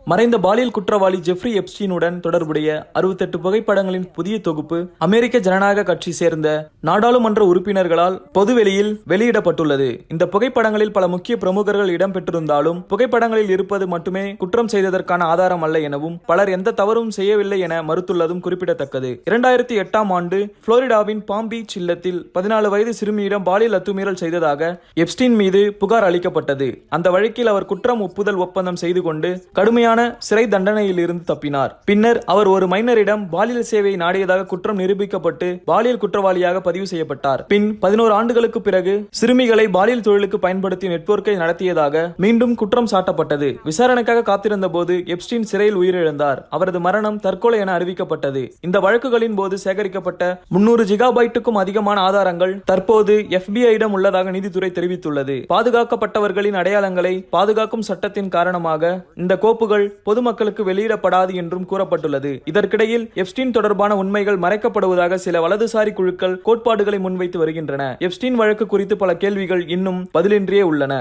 மறைந்த பாலியல் குற்றவாளி ஜெஃப்ரி எப்ஸ்டீனுடன் தொடர்புடைய 68 புகைப்படங்களின் புதிய தொகுப்பு அமெரிக்க ஜனநாயக கட்சி சேர்ந்த நாடாளுமன்ற உறுப்பினர்களால் பொதுவெளியில் வெளியிடப்பட்டுள்ளது. இந்த புகைப்படங்களில் பல முக்கிய பிரமுகர்கள் இடம்பெற்றிருந்தாலும் புகைப்படங்களில் இருப்பது மட்டுமே குற்றம் செய்ததற்கான ஆதாரம் அல்ல எனவும் பலர் எந்த தவறும் செய்யவில்லை என மறுத்துள்ளதும் குறிப்பிடத்தக்கது. 2008ஆம் ஆண்டு புளோரிடாவின் பாம் பீச் இல்லத்தில் 14 வயது சிறுமியிடம் பாலியல் அத்துமீறல் செய்ததாக எப்ஸ்டீன் மீது புகார் அளிக்கப்பட்டது. அந்த வழக்கில் அவர் குற்றம் ஒப்புதல் ஒப்பந்தம் செய்து கொண்டு கடுமையான சிறை தண்டனையில் இருந்து தப்பினார். பின்னர் அவர் ஒரு மைனரிடம் பாலியல் சேவையை நாடியதாக குற்றம் நிரூபிக்கப்பட்டு பாலியல் குற்றவாளியாக பதிவு செய்யப்பட்டார். பின் 11 ஆண்டுகளுக்கு பிறகு சிறுமிகளை பாலியல் தொழிலுக்கு பயன்படுத்தி நெட்வொர்க்கை நடத்தியதாக மீண்டும் குற்றம் சாட்டப்பட்டது. விசாரணைக்காக காத்திருந்த போது எப்ஸ்டீன் சிறையில் உயிரிழந்தார். அவரது மரணம் தற்கொலை என அறிவிக்கப்பட்டது. இந்த வழக்குகளின் போது சேகரிக்கப்பட்ட 300 ஜிகாபைட்டுக்கும் அதிகமான ஆதாரங்கள் தற்போது FBI-யிடம் உள்ளதாக நீதித்துறை தெரிவித்துள்ளது. பாதுகாக்கப்பட்டவர்களின் அடையாளங்களை பாதுகாக்கும் சட்டத்தின் காரணமாக இந்த கோப்புகள் பொதுமக்களுக்கு வெளியிடப்படாது என்றும் கூறப்பட்டுள்ளது. இதற்கிடையில் எப்ஸ்டீன் தொடர்பான உண்மைகள் மறைக்கப்படுவதாக சில வலதுசாரி குழுக்கள் கோட்பாடுகளை முன்வைத்து வருகின்றன. எப்ஸ்டீன் வழக்கு குறித்து பல கேள்விகள் இன்னும் பதிலின்றியே உள்ளன.